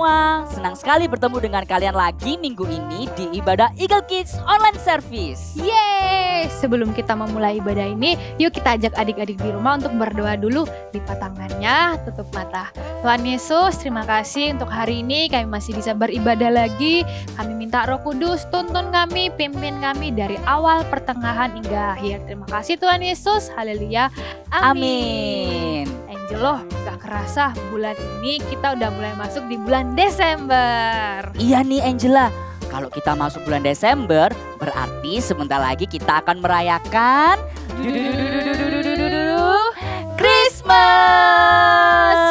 semua, senang sekali bertemu dengan kalian lagi minggu ini di ibadah Eagle Kids Online Service. Yeay! Sebelum kita memulai ibadah ini, yuk kita ajak adik-adik di rumah untuk berdoa dulu. Lipat tangannya, tutup mata. Tuhan Yesus, terima kasih untuk hari ini kami masih bisa beribadah lagi. Kami minta Roh Kudus tuntun kami, pimpin kami dari awal, pertengahan hingga akhir. Terima kasih Tuhan Yesus, haleluya. Amin. Angelo, gak kerasa bulan ini kita udah mulai masuk di bulan Desember. Iya nih Angela, kalau kita masuk bulan Desember, berarti sebentar lagi kita akan merayakan Christmas.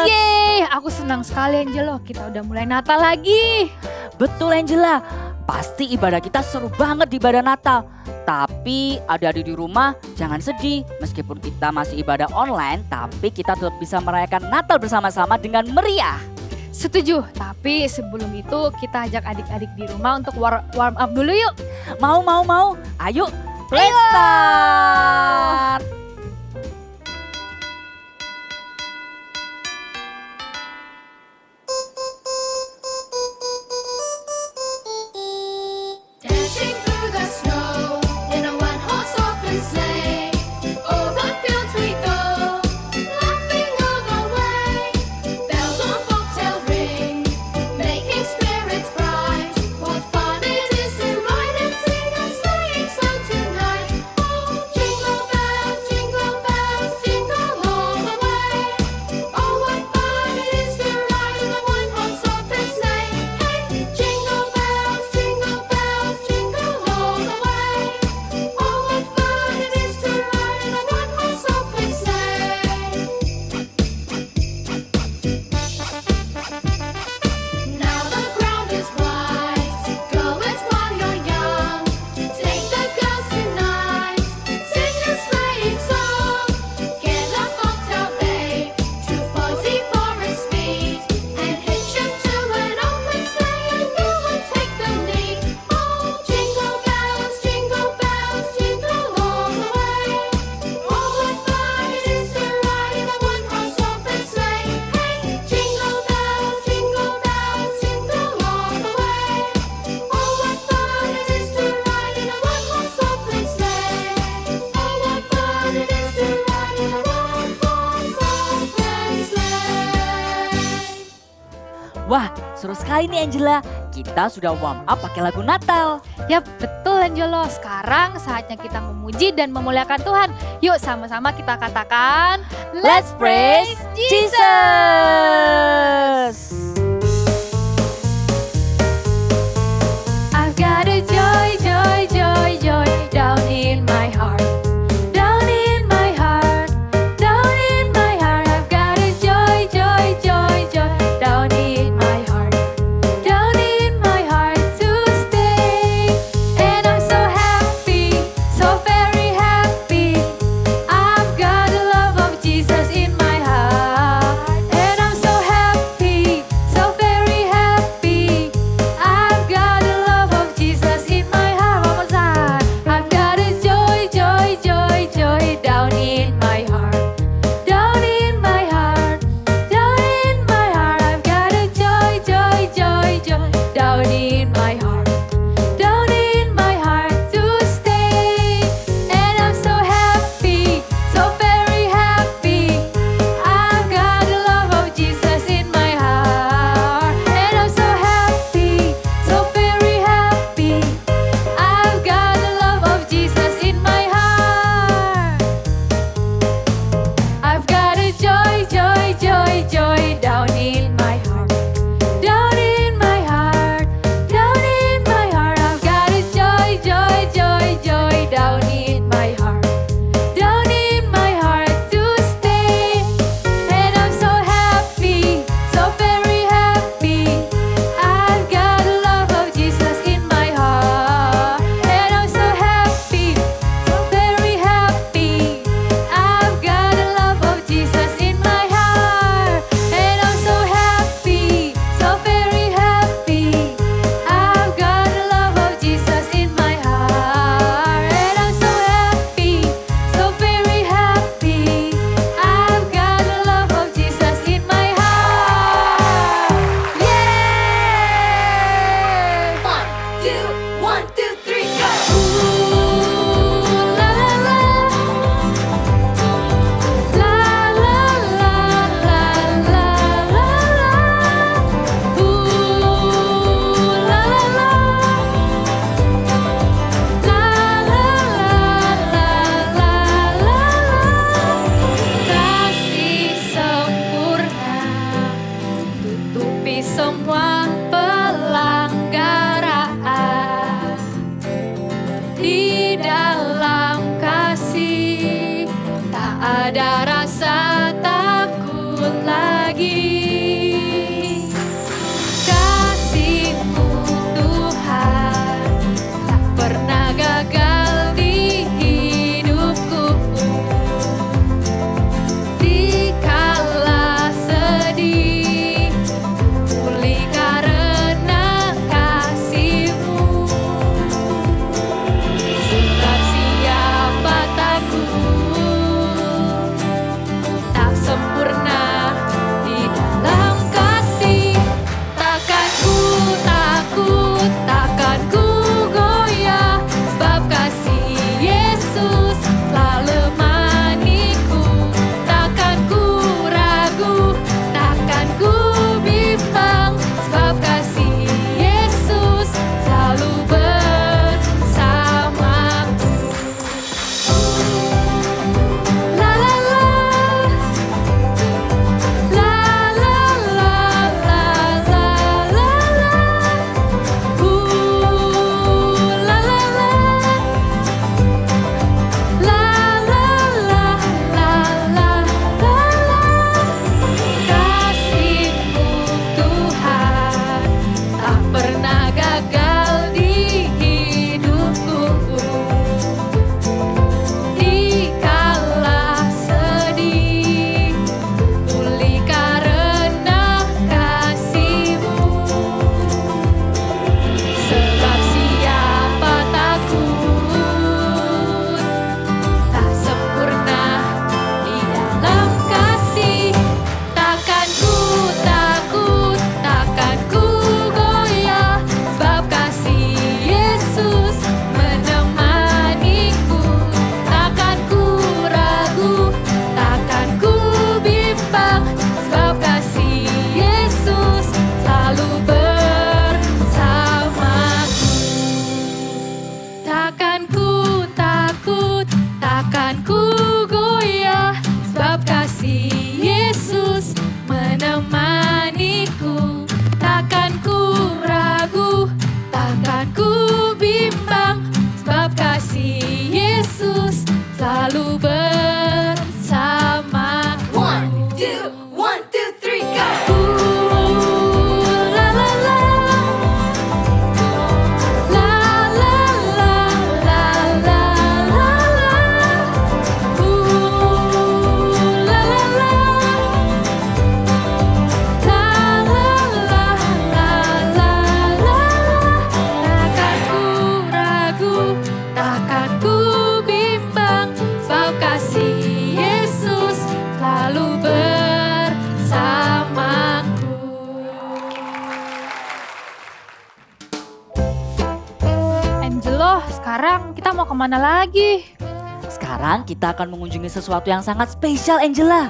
Yeay, aku senang sekali Angelo, kita udah mulai Natal lagi. Betul Angela, pasti ibadah kita seru banget di ibadah Natal. Tapi adik-adik di rumah jangan sedih, meskipun kita masih ibadah online, tapi kita tetap bisa merayakan Natal bersama-sama dengan meriah. Setuju, tapi sebelum itu kita ajak adik-adik di rumah untuk warm up dulu yuk. Mau. Ayo, let's start. Dashing through the snow in a one-horse open sleigh. Over fields we go, laughing all the way. Bells on bobtail ring, making spirits bright. What fun it is to ride and sing a sleighing song tonight! Oh, jingle bells, jingle all the way. Oh, what fun it is to ride in a one-horse open sleigh! Hey, jingle bells, jingle all the way. Oh, what fun it is to ride in a one-horse open sleigh! Now the ground is white. Go it while you're young. Take the girls tonight. Sing a sleighing song. Get a bobtail babe to 40 for a speed, and hitch 'em to an open sleigh, and you will take the lead. Oh, jingle bells, jingle all the way. Oh, what fun it is to ride in a one-horse open sleigh! Hey, jingle bells, jingle all the way. Oh, what fun it is to ride in a one-horse open sleigh! Oh, what fun it is to ride in a one-horse open sleigh! Wah, seru sekali nih Angela. Kita sudah warm up pakai lagu Natal. Yap, betul Angelo. Sekarang saatnya kita memuji dan memuliakan Tuhan. Yuk sama-sama kita katakan, Let's praise Jesus. I've got a joy down in my heart. Down in my heart, down in my heart. I've got a joy down in my heart. Down in my heart to stay. And I'm so happy, so very happy. I've got the love of Jesus in my heart. And I'm so happy, di dalam kasih. Tak ada rasa takut lagi. Kasih-Mu Tuhan tak pernah gagal di hidupku. Dikala sedih, pulih karena kasih-Mu. Sebab siapa takut, tak sempurna di dalam kasih. Takkan ku takut, takkan ku goyah, sebab kasih Yesus selalu menemaniku. Takkan ku ragu, takkan ku bimbang, sebab kasih Yesus selalu bersamaku. La la la, la la la la la la la, la la la, la la la la la la. Kasih-Mu Tuhan tak pernah gagal di hidupku. Dikala sedih, pulih karena kasih-Mu. Sebab siapa takut, tak sempurna di dalam kasih. Takkan ku takut, takkan ku goyah, sebab kasih Yesus menemaniku. Takkan ku ragu, takkan ku bimbang, sebab kasih Yesus selalu bersamaku. Takkan ku takut, takkan ku goyah, sebab kasih Yesus menemaniku. Takkan ku ragu, takkan ku bimbang, sebab kasih Yesus selalu bersamaku. 1, 2, 3, go! La la la, la la la la la la la, la la la, la la la la la la. Takkan ku ragu, takkan ku bimbang, sebab kasih Yesus selalu bersamaku. Angelo, sekarang kita mau kemana lagi? Sekarang kita akan mengunjungi sesuatu yang sangat spesial, Angela.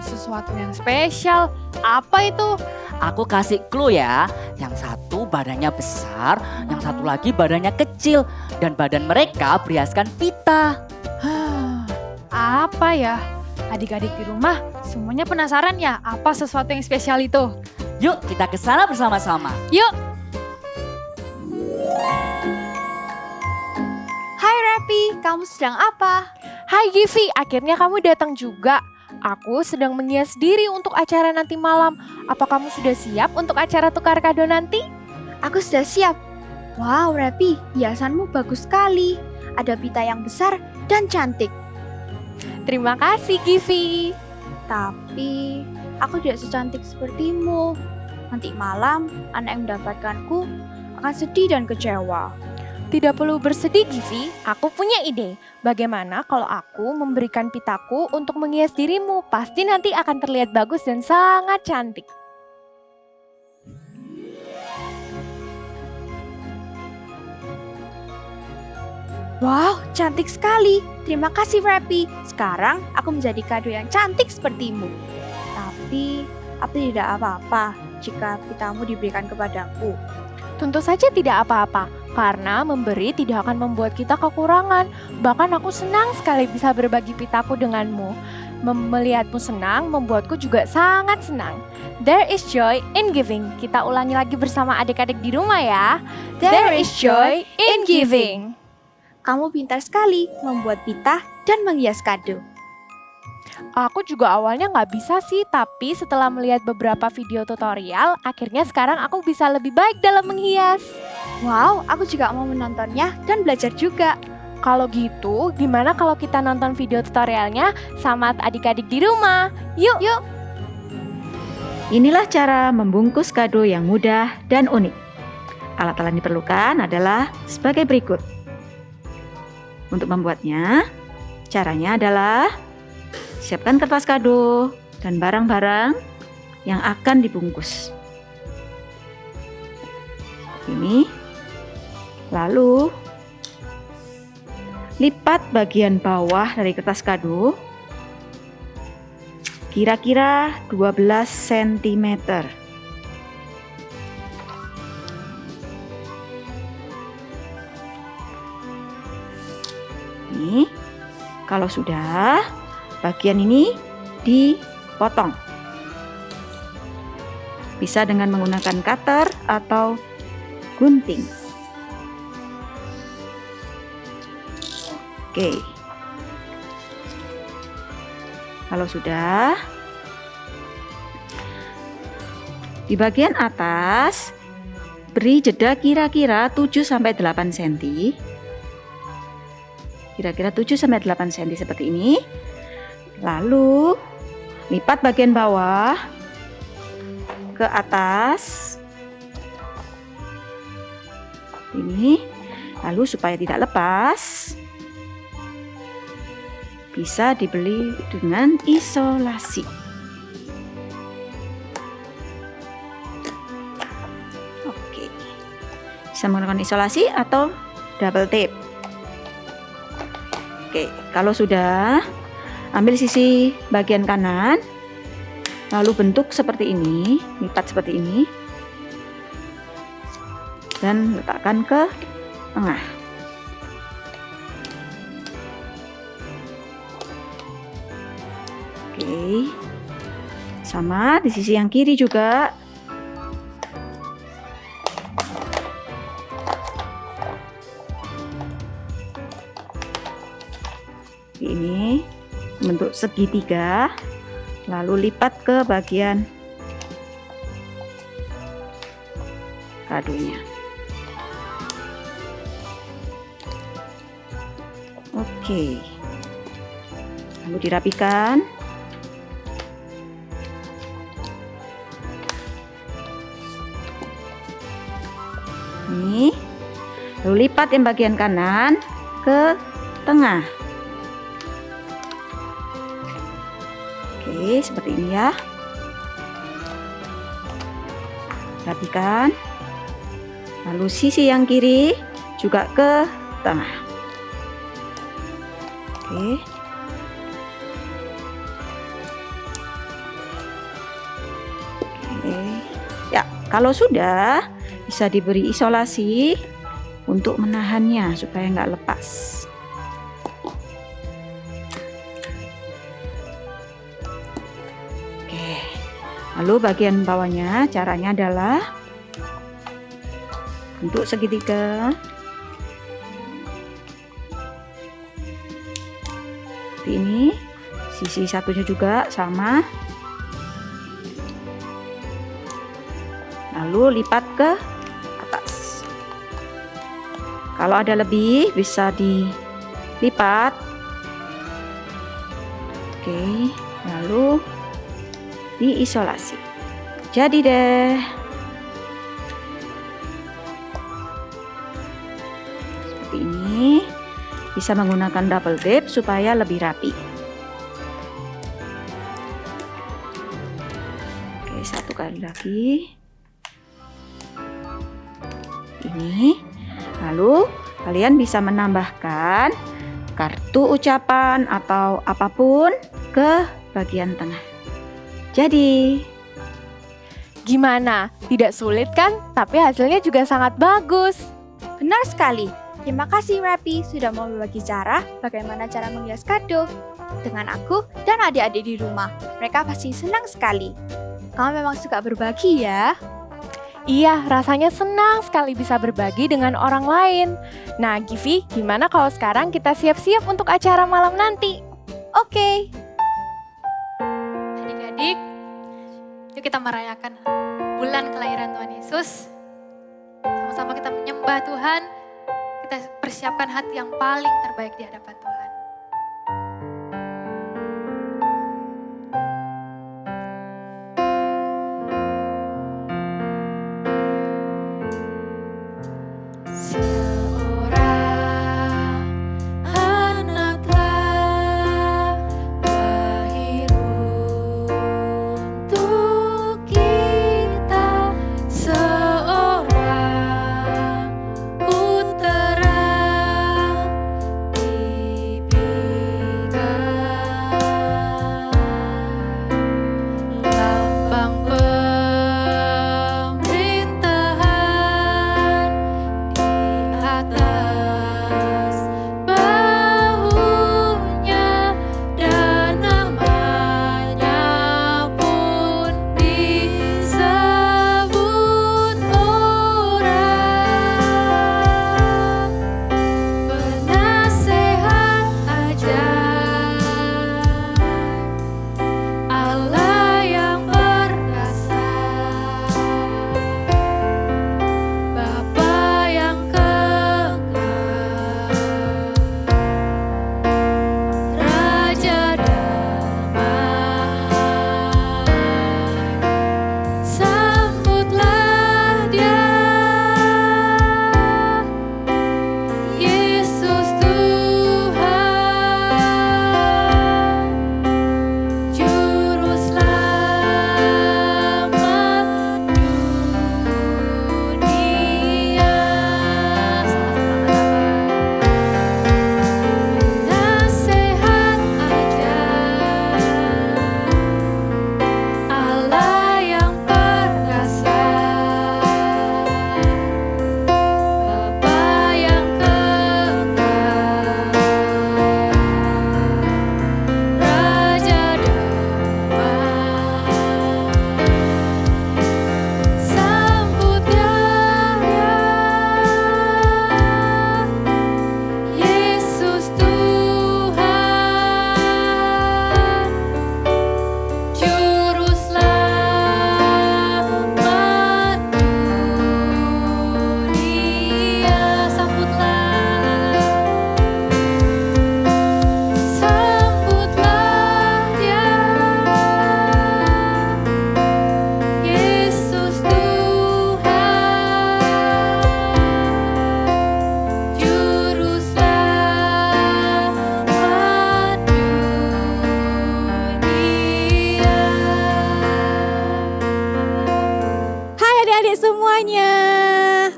Sesuatu yang spesial. Apa itu? Aku kasih clue ya. Yang satu badannya besar, yang satu lagi badannya kecil. Dan badan mereka berhiaskan pita. Apa ya? Adik-adik di rumah semuanya penasaran ya apa sesuatu yang spesial itu? Yuk kita ke sana bersama-sama. Yuk! Hai Rapi, kamu sedang apa? Hai Givi, akhirnya kamu datang juga. Aku sedang menghias diri untuk acara nanti malam. Apa kamu sudah siap untuk acara tukar kado nanti? Aku sudah siap. Wow Rapi, hiasanmu bagus sekali. Ada pita yang besar dan cantik. Terima kasih Givi. Tapi aku tidak secantik sepertimu. Nanti malam anak yang mendapatkanku akan sedih dan kecewa. Tidak perlu bersedih Givi, aku punya ide. Bagaimana kalau aku memberikan pitaku untuk menghias dirimu? Pasti nanti akan terlihat bagus dan sangat cantik. Wow, cantik sekali. Terima kasih Rapi. Sekarang aku menjadi kado yang cantik sepertimu. Tapi apa tidak apa-apa jika pitamu diberikan kepadaku? Tentu saja tidak apa-apa, karena memberi tidak akan membuat kita kekurangan. Bahkan aku senang sekali bisa berbagi pitaku denganmu. Melihatmu senang membuatku juga sangat senang. There is joy in giving. Kita ulangi lagi bersama adik-adik di rumah ya. There is joy in giving. kamu pintar sekali membuat pita dan menghias kado. Aku juga awalnya nggak bisa sih, tapi setelah melihat beberapa video tutorial, akhirnya sekarang aku bisa lebih baik dalam menghias. Wow, aku juga mau menontonnya dan belajar juga. Kalau gitu, gimana kalau kita nonton video tutorialnya sama adik-adik di rumah? Yuk! Inilah cara membungkus kado yang mudah dan unik. Alat-alat yang diperlukan adalah sebagai berikut. Untuk membuatnya, caranya adalah siapkan kertas kado dan barang-barang yang akan dibungkus. Ini. Lalu, lipat bagian bawah dari kertas kado kira-kira 12 cm. Nih, kalau sudah, bagian ini dipotong. Bisa dengan menggunakan cutter atau gunting. Oke. Kalau sudah, di bagian atas beri jeda kira-kira 7-8 cm. Kira-kira 7-8 cm seperti ini. Lalu lipat bagian bawah ke atas. Ini. Lalu supaya tidak lepas, bisa dibeli dengan isolasi. Oke. Bisa menggunakan isolasi atau double tape. Oke, kalau sudah, ambil sisi bagian kanan, lalu bentuk seperti ini, lipat seperti ini, dan letakkan ke tengah. Oke, sama di sisi yang kiri juga. Ini bentuk segitiga, lalu lipat ke bagian kadonya. Oke, lalu dirapikan. Ini, lalu lipat yang bagian kanan ke tengah. Oke, seperti ini ya. Rapikan. Lalu sisi yang kiri juga ke tengah. Oke. Oke. Ya, kalau sudah bisa diberi isolasi untuk menahannya supaya nggak lepas. Lalu bagian bawahnya caranya adalah bentuk segitiga. Seperti ini. Sisi satunya juga sama. Lalu lipat ke atas. Kalau ada lebih bisa dilipat. Oke, lalu diisolasi. Jadi deh. Seperti ini. Bisa menggunakan double tape supaya lebih rapi. Oke, satu kali lagi. Ini. Lalu kalian bisa menambahkan kartu ucapan atau apapun ke bagian tengah. Jadi, Gimana? Tidak sulit kan? Tapi hasilnya juga sangat bagus. benar sekali. Terima kasih Rapi sudah mau berbagi cara bagaimana cara menghias kado dengan aku dan adik-adik di rumah. Mereka pasti senang sekali. Kamu memang suka berbagi ya. Iya, rasanya senang sekali bisa berbagi dengan orang lain. Nah, Givi, gimana kalau sekarang kita siap-siap untuk acara malam nanti? Oke. Adik-adik, yuk kita merayakan bulan kelahiran Tuhan Yesus. Sama-sama kita menyembah Tuhan, kita persiapkan hati yang paling terbaik di hadapan Tuhan. Seorang anak telah lahir untuk kita, seorang putera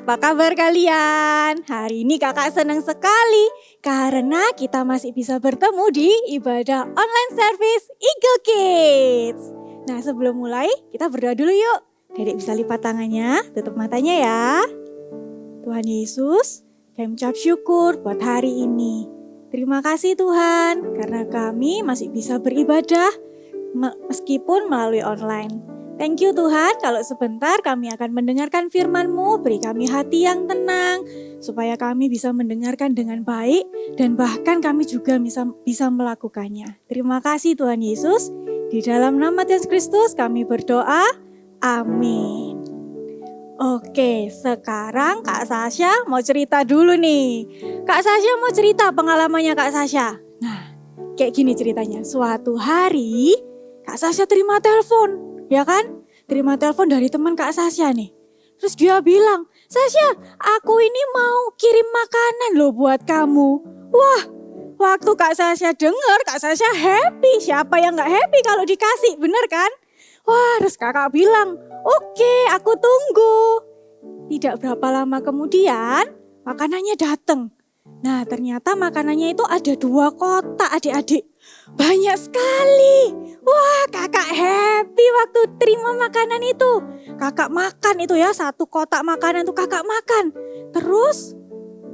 Apa kabar kalian? Hari ini kakak senang sekali karena kita masih bisa bertemu di ibadah online service Eagle Kids. Nah sebelum mulai kita berdoa dulu yuk. Dedek bisa lipat tangannya, tutup matanya ya. Tuhan Yesus, kami ucap syukur buat hari ini. Terima kasih Tuhan karena kami masih bisa beribadah meskipun melalui online. Thank you Tuhan, kalau sebentar kami akan mendengarkan firman-Mu, beri kami hati yang tenang, supaya kami bisa mendengarkan dengan baik, dan bahkan kami juga bisa melakukannya. Terima kasih Tuhan Yesus, di dalam nama Yesus Kristus kami berdoa, amin. Oke, sekarang Kak Sasha mau cerita dulu nih. Kak Sasha mau cerita pengalamannya Kak Sasha. Nah, kayak gini ceritanya, suatu hari Kak Sasha terima telepon. Ya kan, terima telepon dari teman Kak Sasha nih. Terus dia bilang, Sasha, aku ini mau kirim makanan loh buat kamu. Wah, waktu Kak Sasha dengar, Kak Sasha happy. Siapa yang gak happy kalau dikasih, bener kan? Wah, terus kakak bilang, oke, aku tunggu. Tidak berapa lama kemudian, makanannya datang. Nah, ternyata makanannya itu ada 2 kotak adik-adik. Banyak sekali. Wah, kakak happy waktu terima makanan itu. Kakak makan itu ya, 1 kotak makanan itu kakak makan. Terus,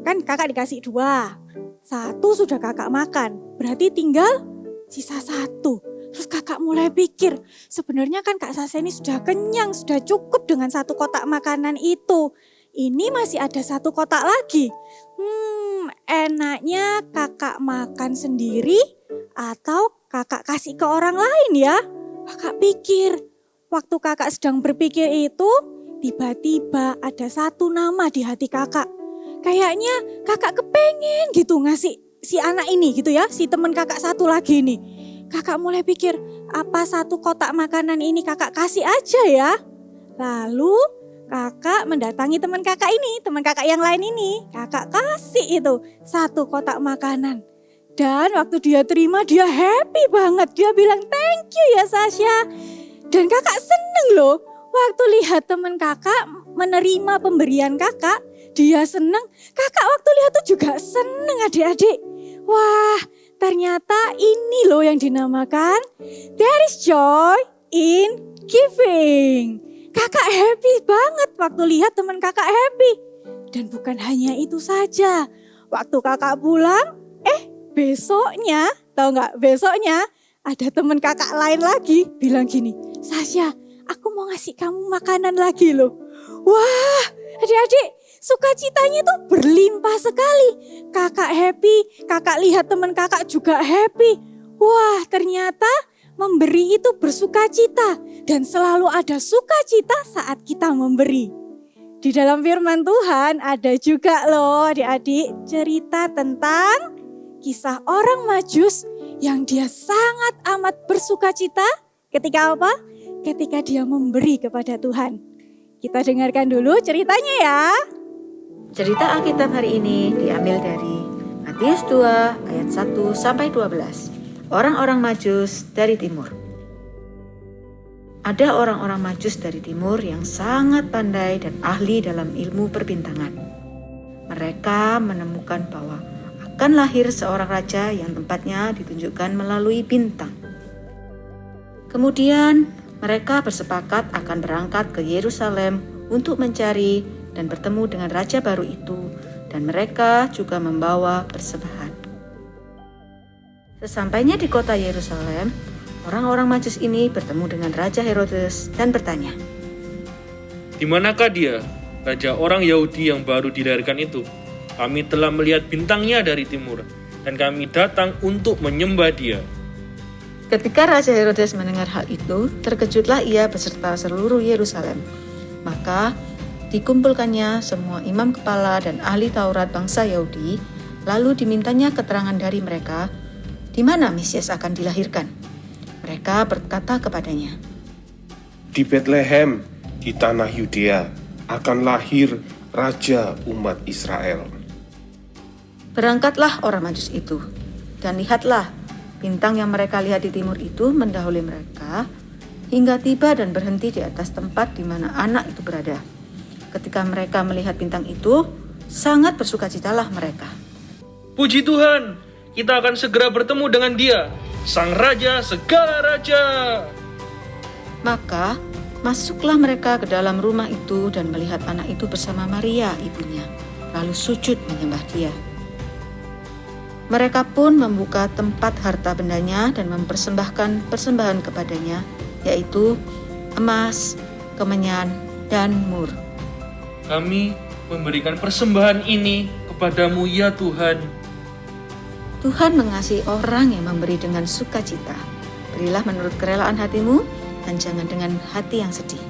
kan kakak dikasih 2. 1 sudah kakak makan, berarti tinggal sisa 1. Terus kakak mulai pikir, sebenarnya kan Kak Sasha ini sudah kenyang, sudah cukup dengan satu kotak makanan itu. Ini masih ada satu kotak lagi. Enaknya kakak makan sendiri atau kakak kasih ke orang lain ya? Kakak pikir, waktu kakak sedang berpikir itu, tiba-tiba ada satu nama di hati kakak. Kayaknya kakak kepengen gitu ngasih si anak ini gitu ya, si teman kakak satu lagi nih. Kakak mulai pikir, apa satu kotak makanan ini kakak kasih aja ya? Lalu kakak mendatangi teman kakak ini, teman kakak yang lain ini. Kakak kasih itu satu kotak makanan. Dan waktu dia terima dia happy banget. Dia bilang thank you ya Sasha. Dan kakak seneng loh. Waktu lihat teman kakak menerima pemberian kakak. Dia seneng. Kakak waktu lihat tuh juga seneng adik-adik. Wah ternyata ini loh yang dinamakan there is joy in giving. Kakak happy banget waktu lihat teman kakak happy. Dan bukan hanya itu saja. Waktu kakak pulang, besoknya, tahu nggak? Besoknya ada teman kakak lain lagi bilang gini, Sasha, aku mau ngasih kamu makanan lagi loh. Wah, adik-adik, sukacitanya itu berlimpah sekali. Kakak happy, kakak lihat teman kakak juga happy. Wah, ternyata memberi itu bersukacita dan selalu ada sukacita saat kita memberi. Di dalam firman Tuhan ada juga loh adik-adik cerita tentang kisah orang Majus yang dia sangat amat bersukacita ketika apa? Ketika dia memberi kepada Tuhan. Kita dengarkan dulu ceritanya ya. Cerita Alkitab hari ini diambil dari Matius 2 ayat 1 sampai 12. Orang-orang Majus dari timur. Ada orang-orang Majus dari timur yang sangat pandai dan ahli dalam ilmu perbintangan. Mereka menemukan bahwa akan lahir seorang raja yang tempatnya ditunjukkan melalui bintang. Kemudian mereka bersepakat akan berangkat ke Yerusalem untuk mencari dan bertemu dengan raja baru itu, dan mereka juga membawa persembahan. Sesampainya di kota Yerusalem, orang-orang Majus ini bertemu dengan Raja Herodes dan bertanya, "Di manakah dia, raja orang Yahudi yang baru dilahirkan itu? Kami telah melihat bintangnya dari timur, dan kami datang untuk menyembah dia." Ketika Raja Herodes mendengar hal itu, terkejutlah ia beserta seluruh Yerusalem. Maka dikumpulkannya semua imam kepala dan ahli Taurat bangsa Yahudi, lalu dimintanya keterangan dari mereka, di mana Mesias akan dilahirkan. Mereka berkata kepadanya, "Di Betlehem, di tanah Yudea, akan lahir Raja umat Israel." Berangkatlah orang Majus itu, dan lihatlah, bintang yang mereka lihat di timur itu mendahului mereka, hingga tiba dan berhenti di atas tempat di mana anak itu berada. Ketika mereka melihat bintang itu, sangat bersukacitalah mereka. "Puji Tuhan, kita akan segera bertemu dengan dia, Sang Raja segala raja." Maka masuklah mereka ke dalam rumah itu dan melihat anak itu bersama Maria ibunya, lalu sujud menyembah dia. Mereka pun membuka tempat harta bendanya dan mempersembahkan persembahan kepadanya, yaitu emas, kemenyan, dan mur. "Kami memberikan persembahan ini kepadamu ya Tuhan." Tuhan mengasihi orang yang memberi dengan sukacita. Berilah menurut kerelaan hatimu dan jangan dengan hati yang sedih.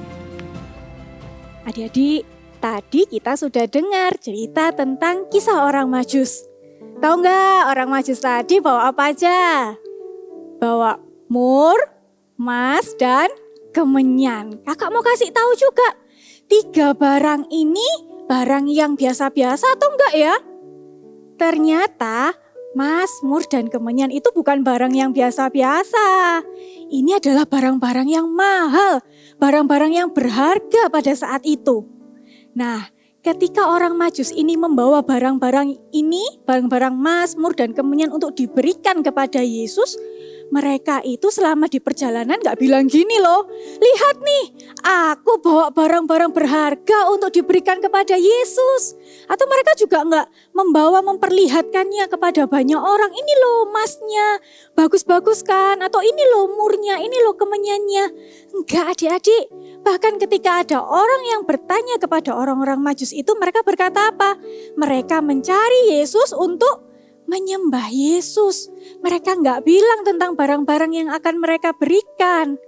Adik-adik, tadi kita sudah dengar cerita tentang kisah orang Majus. Tahu nggak orang Majus tadi bawa apa aja? Bawa mur, emas, dan kemenyan. Kakak mau kasih tahu juga, 3 barang ini barang yang biasa-biasa atau enggak ya? Ternyata emas, mur, dan kemenyan itu bukan barang yang biasa-biasa. Ini adalah barang-barang yang mahal, barang-barang yang berharga pada saat itu. Nah, ketika orang Majus ini membawa barang-barang ini, barang-barang emas, mur, dan kemenyan untuk diberikan kepada Yesus, mereka itu selama di perjalanan gak bilang gini loh. Lihat nih, aku bawa barang-barang berharga untuk diberikan kepada Yesus. Atau mereka juga gak memperlihatkannya kepada banyak orang. Ini loh emasnya, bagus-bagus kan? Atau ini loh murnya, ini loh kemenyannya. Enggak adik-adik, bahkan ketika ada orang yang bertanya kepada orang-orang Majus itu, mereka berkata apa? Mereka mencari Yesus untuk menyembah Yesus. Mereka nggak bilang tentang barang-barang yang akan mereka berikan.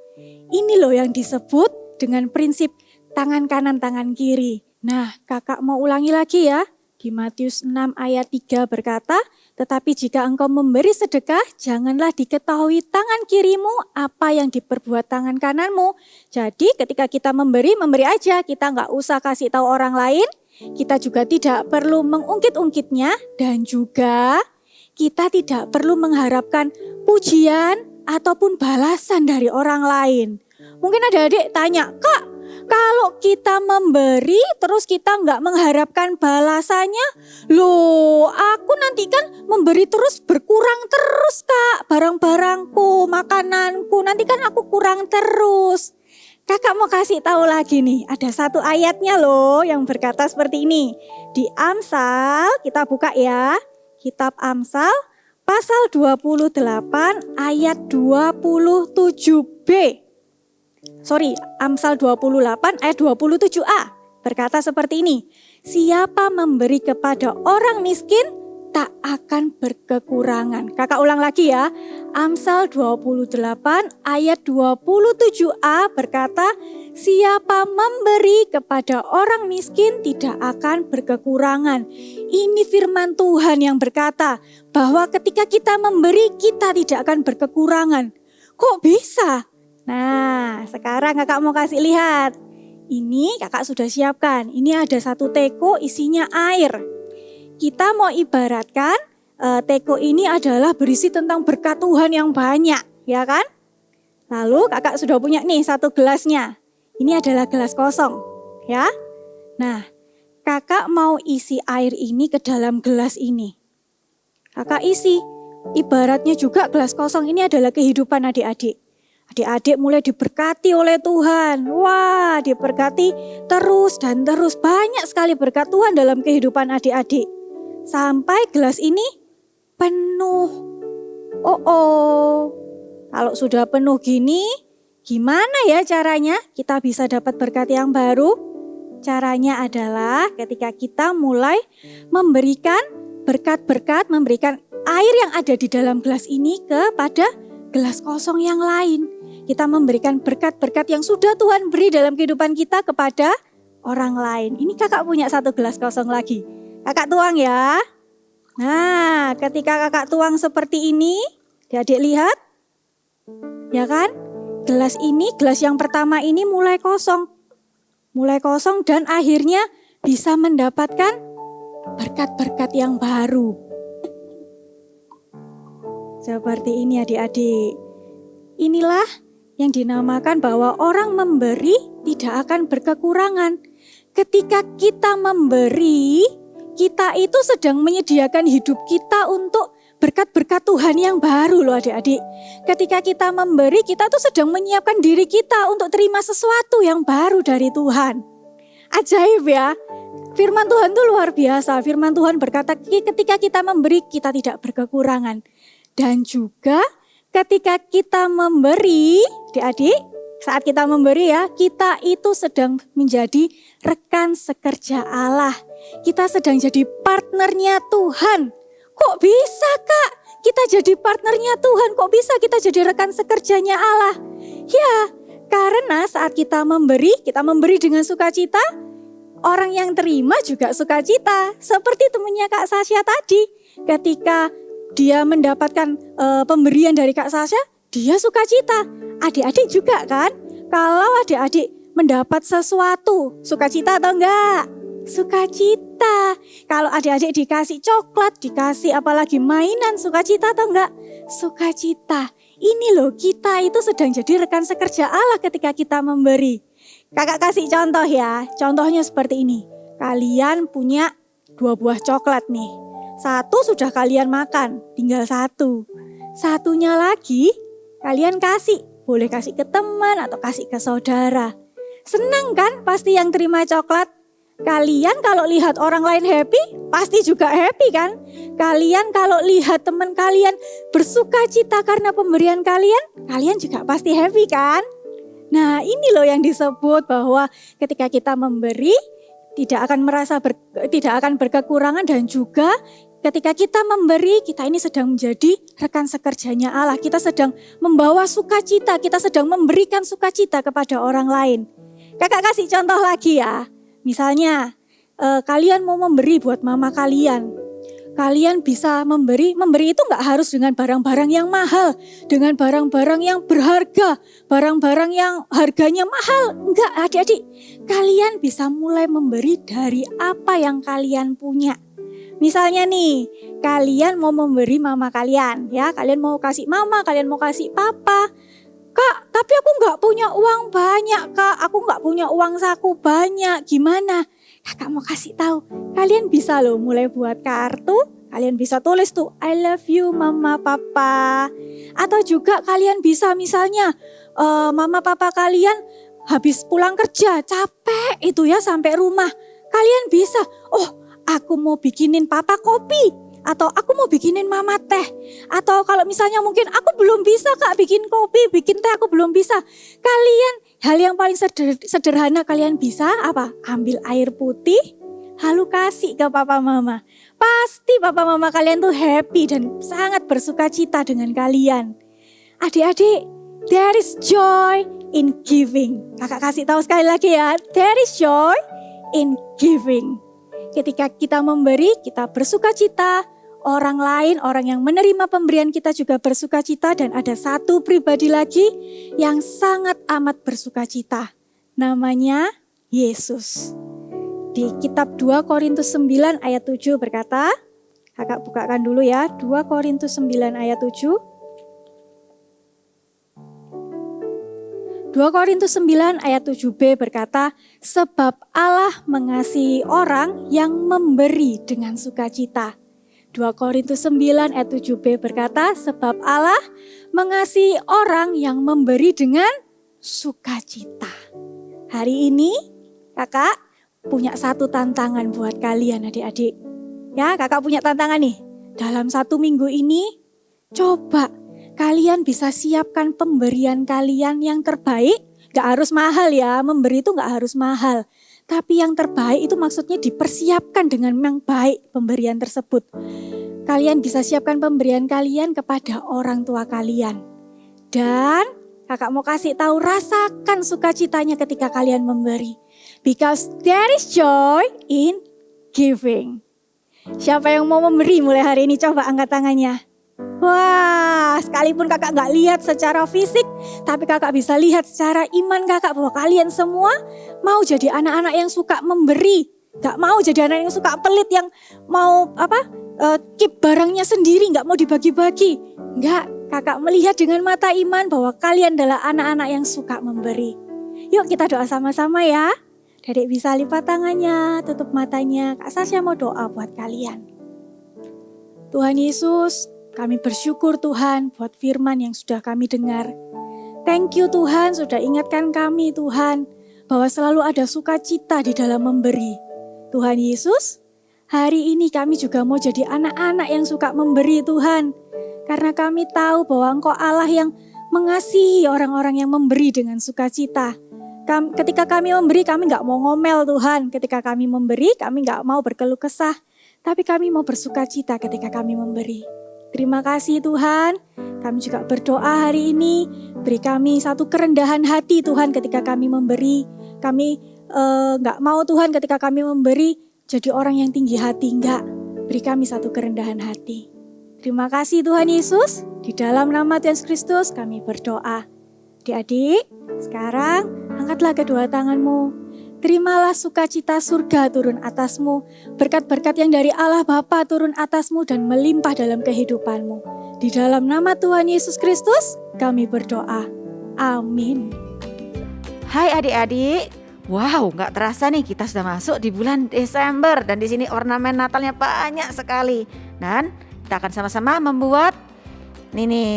Ini loh yang disebut dengan prinsip tangan kanan tangan kiri. Nah, kakak mau ulangi lagi ya. Di Matius 6 ayat 3 berkata, tetapi jika engkau memberi sedekah, janganlah diketahui tangan kirimu apa yang diperbuat tangan kananmu. Jadi ketika kita memberi aja, kita nggak usah kasih tahu orang lain. Kita juga tidak perlu mengungkit-ungkitnya dan juga kita tidak perlu mengharapkan pujian ataupun balasan dari orang lain. Mungkin ada adik tanya, Kak, kalau kita memberi terus kita nggak mengharapkan balasannya, loh aku nanti kan memberi terus berkurang terus Kak, barang-barangku, makananku, nanti kan aku kurang terus. Kakak mau kasih tahu lagi nih, ada satu ayatnya loh yang berkata seperti ini. Di Amsal, kita buka ya. Kitab Amsal pasal 28 ayat 27b. Amsal 28 ayat 27a. Berkata seperti ini. Siapa memberi kepada orang miskin tak akan berkekurangan. Kakak ulang lagi ya. Amsal 28 ayat 27a berkata, siapa memberi kepada orang miskin tidak akan berkekurangan. Ini firman Tuhan yang berkata bahwa ketika kita memberi kita tidak akan berkekurangan. Kok bisa? Nah, sekarang kakak mau kasih lihat. Ini kakak sudah siapkan. Ini ada satu teko isinya air. Kita mau ibaratkan teko ini adalah berisi tentang berkat Tuhan yang banyak, ya kan? Lalu kakak sudah punya nih satu gelasnya. Ini adalah gelas kosong, ya. Nah, kakak mau isi air ini ke dalam gelas ini. Kakak isi, ibaratnya juga gelas kosong ini adalah kehidupan adik-adik. Adik-adik mulai diberkati oleh Tuhan. Wah, diberkati terus dan terus. Banyak sekali berkat Tuhan dalam kehidupan adik-adik. Sampai gelas ini penuh. Kalau sudah penuh gini, gimana ya caranya kita bisa dapat berkat yang baru? Caranya adalah ketika kita mulai memberikan berkat-berkat, memberikan air yang ada di dalam gelas ini kepada gelas kosong yang lain. Kita memberikan berkat-berkat yang sudah Tuhan beri dalam kehidupan kita kepada orang lain. Ini kakak punya satu gelas kosong lagi. Kakak tuang ya. Nah, ketika kakak tuang seperti ini, adik lihat. Ya kan? Gelas ini, gelas yang pertama ini mulai kosong. Mulai kosong dan akhirnya bisa mendapatkan berkat-berkat yang baru. Seperti ini adik-adik. Inilah yang dinamakan bahwa orang memberi tidak akan berkekurangan. Ketika kita memberi, kita itu sedang menyediakan hidup kita untuk berkat-berkat Tuhan yang baru loh adik-adik. Ketika kita memberi, kita tuh sedang menyiapkan diri kita untuk terima sesuatu yang baru dari Tuhan. Ajaib ya. Firman Tuhan tuh luar biasa. Firman Tuhan berkata ketika kita memberi, kita tidak berkekurangan. Dan juga ketika kita memberi, adik-adik, saat kita memberi ya, kita itu sedang menjadi rekan sekerja Allah. Kita sedang jadi partnernya Tuhan. Kok bisa Kak? Kita jadi partnernya Tuhan. Kok bisa kita jadi rekan sekerjanya Allah? Ya, karena saat kita memberi dengan sukacita. Orang yang terima juga sukacita. Seperti temannya Kak Sasha tadi. Ketika dia mendapatkan pemberian dari Kak Sasha, dia sukacita. Adik-adik juga kan? Kalau adik-adik mendapat sesuatu, sukacita atau enggak? Sukacita. Kalau adik-adik dikasih coklat, dikasih apalagi mainan, sukacita atau enggak? Sukacita. Ini loh, kita itu sedang jadi rekan sekerja Allah ketika kita memberi. Kakak kasih contoh ya. Contohnya seperti ini. Kalian punya 2 buah coklat nih. 1 sudah kalian makan, tinggal 1. Satunya lagi kalian kasih. Boleh kasih ke teman atau kasih ke saudara. Senang kan pasti yang terima coklat? Kalian kalau lihat orang lain happy, pasti juga happy kan? Kalian kalau lihat teman kalian bersuka cita karena pemberian kalian, kalian juga pasti happy kan? Nah, ini loh yang disebut bahwa ketika kita memberi, tidak akan berkekurangan, dan juga ketika kita memberi, kita ini sedang menjadi rekan sekerjanya Allah. Kita sedang membawa sukacita, kita sedang memberikan sukacita kepada orang lain. Kakak kasih contoh lagi ya. Misalnya kalian mau memberi buat mama kalian. Kalian bisa memberi itu gak harus dengan barang-barang yang mahal, dengan barang-barang yang berharga, barang-barang yang harganya mahal. Enggak, adik-adik. Kalian bisa mulai memberi dari apa yang kalian punya. Misalnya nih, kalian mau memberi mama kalian, ya, kalian mau kasih mama, kalian mau kasih papa. Kak, tapi aku gak punya uang banyak, Kak. Aku gak punya uang saku banyak. Gimana? Kakak mau kasih tahu, kalian bisa loh mulai buat kartu, kalian bisa tulis tuh I love you mama papa. Atau juga kalian bisa misalnya mama papa kalian habis pulang kerja capek itu ya sampai rumah. Kalian bisa, aku mau bikinin papa kopi. Atau aku mau bikinin mama teh. Atau kalau misalnya mungkin aku belum bisa Kak bikin kopi, bikin teh aku belum bisa. Kalian, hal yang paling sederhana kalian bisa apa? Ambil air putih, lalu kasih ke papa mama. Pasti papa mama kalian tuh happy dan sangat bersuka cita dengan kalian. Adik-adik, there is joy in giving. Kakak kasih tahu sekali lagi ya, there is joy in giving. Ketika kita memberi, kita bersuka cita. Orang lain, orang yang menerima pemberian kita juga bersuka cita. Dan ada satu pribadi lagi yang sangat amat bersuka cita. Namanya Yesus. Di kitab 2 Korintus 9 ayat 7 berkata, kakak bukakan dulu ya, 2 Korintus 9 ayat 7. 2 Korintus 9 ayat 7b berkata, sebab Allah mengasihi orang yang memberi dengan sukacita. 2 Korintus 9 ayat 7b berkata, sebab Allah mengasihi orang yang memberi dengan sukacita. Hari ini kakak punya satu tantangan buat kalian adik-adik. Ya, kakak punya tantangan nih. Dalam 1 minggu ini, coba kalian bisa siapkan pemberian kalian yang terbaik. Gak harus mahal ya, memberi itu gak harus mahal. Tapi yang terbaik itu maksudnya dipersiapkan dengan yang baik pemberian tersebut. Kalian bisa siapkan pemberian kalian kepada orang tua kalian. Dan kakak mau kasih tahu, rasakan sukacitanya ketika kalian memberi. Because there is joy in giving. Siapa yang mau memberi mulai hari ini? Coba angkat tangannya. Wah, sekalipun kakak gak lihat secara fisik, tapi kakak bisa lihat secara iman kakak bahwa kalian semua mau jadi anak-anak yang suka memberi. Gak mau jadi anak yang suka pelit, yang mau keep barangnya sendiri, gak mau dibagi-bagi. Enggak, kakak melihat dengan mata iman bahwa kalian adalah anak-anak yang suka memberi. Yuk kita doa sama-sama ya. Dedek bisa lipat tangannya, tutup matanya. Kak Sasha mau doa buat kalian. Tuhan Yesus, kami bersyukur Tuhan buat firman yang sudah kami dengar. Thank you Tuhan sudah ingatkan kami Tuhan bahwa selalu ada sukacita di dalam memberi. Tuhan Yesus, hari ini kami juga mau jadi anak-anak yang suka memberi Tuhan. Karena kami tahu bahwa Engkau Allah yang mengasihi orang-orang yang memberi dengan sukacita. Ketika kami memberi, kami gak mau ngomel Tuhan. Ketika kami memberi, kami gak mau berkeluh kesah. Tapi kami mau bersukacita ketika kami memberi. Terima kasih Tuhan. Kami juga berdoa hari ini. Beri kami satu kerendahan hati Tuhan ketika kami memberi. Kami gak mau Tuhan ketika kami memberi jadi orang yang tinggi hati. Enggak. Beri kami satu kerendahan hati. Terima kasih Tuhan Yesus. Di dalam nama Tuhan Yesus Kristus kami berdoa. Adik-adik, sekarang angkatlah kedua tanganmu. Terimalah sukacita surga turun atasmu. Berkat-berkat yang dari Allah Bapa turun atasmu dan melimpah dalam kehidupanmu. Di dalam nama Tuhan Yesus Kristus kami berdoa. Amin. Hai adik-adik. Wow, gak terasa nih kita sudah masuk di bulan Desember. Dan di sini ornamen Natalnya banyak sekali. Dan kita akan sama-sama membuat ini nih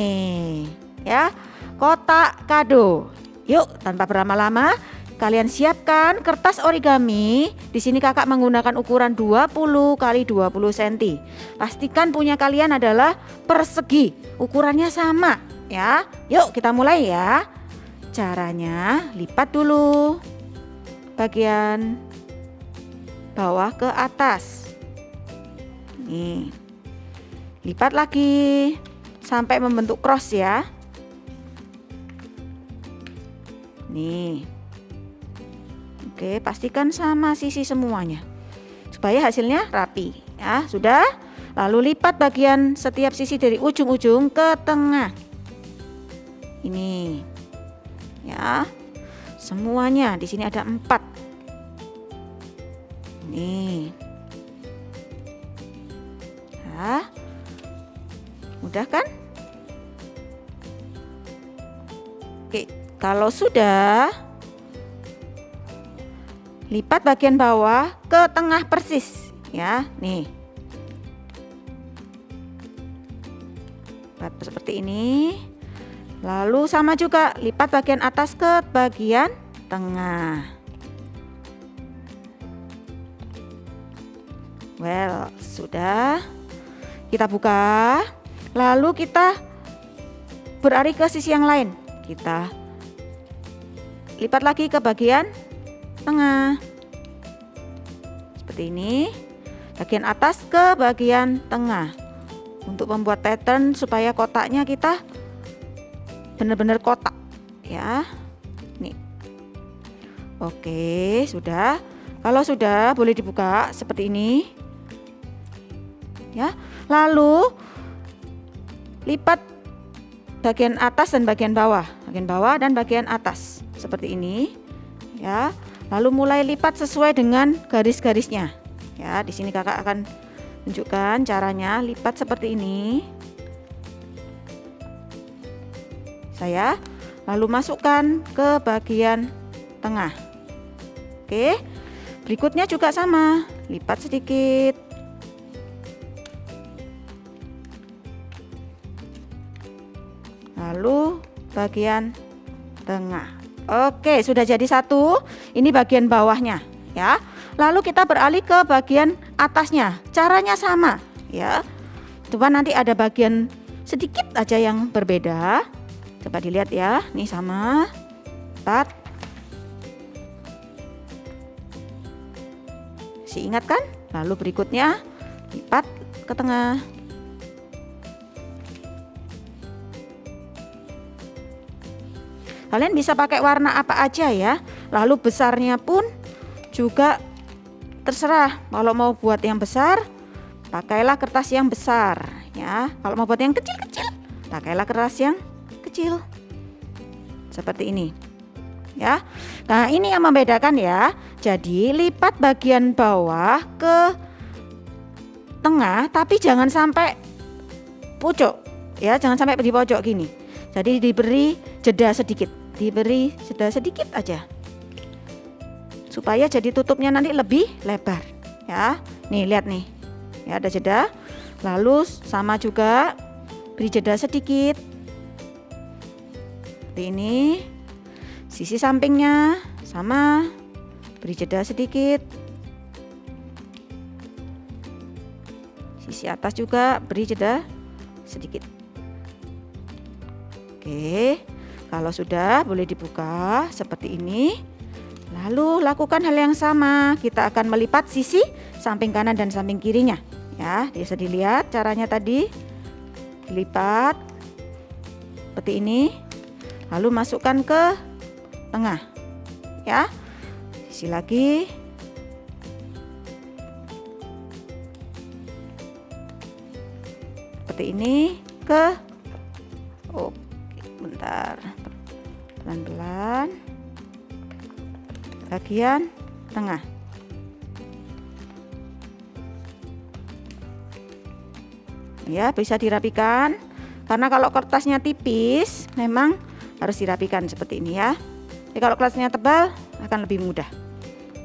ya. kotak kado. Yuk, tanpa berlama-lama, kalian siapkan kertas origami. Di sini kakak menggunakan ukuran 20 x 20 cm. Pastikan punya kalian adalah persegi, ukurannya sama ya. Yuk kita mulai ya. Caranya lipat dulu bagian bawah ke atas. Nih, lipat lagi sampai membentuk cross ya. Nih. Oke, pastikan sama sisi semuanya supaya hasilnya rapi ya. Sudah? Lalu lipat bagian setiap sisi dari ujung-ujung ke tengah. Ini. Ya. Semuanya di sini ada 4. Nih. Ya. Mudah kan? Oke. Kalau sudah, lipat bagian bawah ke tengah persis ya. Nih, lipat seperti ini. Lalu sama juga lipat bagian atas ke bagian tengah. Well, sudah. Kita buka. Lalu kita beralih ke sisi yang lain. Kita lipat lagi ke bagian tengah. Seperti ini. Bagian atas ke bagian tengah. Untuk membuat pattern supaya kotaknya kita benar-benar kotak ya. Nih. Oke, sudah. Kalau sudah boleh dibuka seperti ini. Ya. Lalu lipat bagian atas dan bagian bawah dan bagian atas seperti ini ya. Lalu mulai lipat sesuai dengan garis-garisnya ya. Di sini kakak akan tunjukkan caranya lipat seperti ini. Saya lalu masukkan ke bagian tengah. Oke, berikutnya juga sama, lipat sedikit. Lalu bagian tengah. Oke, sudah jadi satu. Ini bagian bawahnya ya. Lalu kita beralih ke bagian atasnya. Caranya sama ya. Coba nanti ada bagian sedikit aja yang berbeda. Coba dilihat ya. Nih sama. Lipat. Si ingat kan? Lalu berikutnya lipat ke tengah. Kalian bisa pakai warna apa aja ya. Lalu besarnya pun juga terserah. Kalau mau buat yang besar, pakailah kertas yang besar ya. Kalau mau buat yang kecil-kecil, pakailah kertas yang kecil. Seperti ini. Ya. Nah, ini yang membedakan ya. Jadi, lipat bagian bawah ke tengah, tapi jangan sampai pucuk. Ya, jangan sampai di pojok gini. Jadi diberi jeda sedikit. Diberi jeda sedikit aja. Supaya jadi tutupnya nanti lebih lebar, ya. Nih, lihat nih. Ya, ada jeda. Lalu sama juga beri jeda sedikit. Seperti ini. Sisi sampingnya sama. Beri jeda sedikit. Sisi atas juga beri jeda sedikit. Oke, kalau sudah boleh dibuka seperti ini. Lalu lakukan hal yang sama. Kita akan melipat sisi samping kanan dan samping kirinya. Ya, bisa dilihat caranya tadi. Dilipat seperti ini. Lalu masukkan ke tengah. Ya, sisi lagi. Seperti ini ke. Oke. Bentar, pelan-pelan bagian tengah. Ya, bisa dirapikan karena kalau kertasnya tipis memang harus dirapikan seperti ini ya. Jadi kalau kertasnya tebal akan lebih mudah.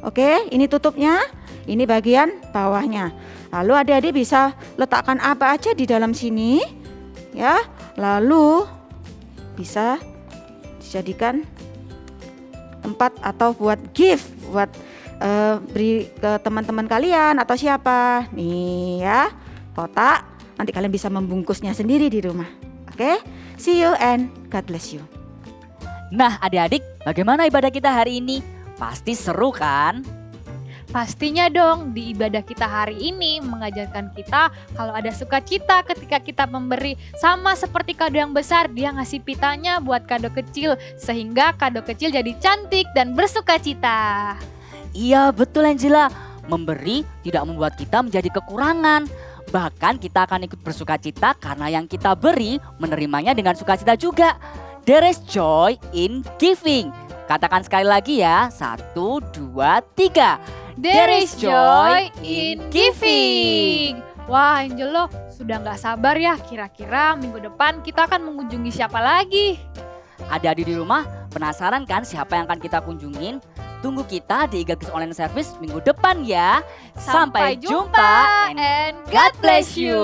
Oke, ini tutupnya, ini bagian bawahnya. Lalu adik-adik bisa letakkan apa aja di dalam sini ya. Lalu bisa dijadikan tempat atau buat gift, buat beri ke teman-teman kalian atau siapa. Nih ya, kotak. Nanti kalian bisa membungkusnya sendiri di rumah. Oke, see you and God bless you. Nah adik-adik, bagaimana ibadah kita hari ini? Pasti seru kan? Pastinya dong, di ibadah kita hari ini mengajarkan kita kalau ada sukacita ketika kita memberi. Sama seperti kado yang besar, dia ngasih pitanya buat kado kecil, sehingga kado kecil jadi cantik dan bersukacita. Iya betul Angela, memberi tidak membuat kita menjadi kekurangan. Bahkan kita akan ikut bersukacita karena yang kita beri menerimanya dengan sukacita juga. There is joy in giving. Katakan sekali lagi ya, 1, 2, 3. There is joy in giving. Wah Angelo, sudah gak sabar ya, kira-kira minggu depan kita akan mengunjungi siapa lagi? Adik-adik di rumah penasaran kan siapa yang akan kita kunjungin? Tunggu kita di Eagle Kids Online Service minggu depan ya. Sampai jumpa and God bless you.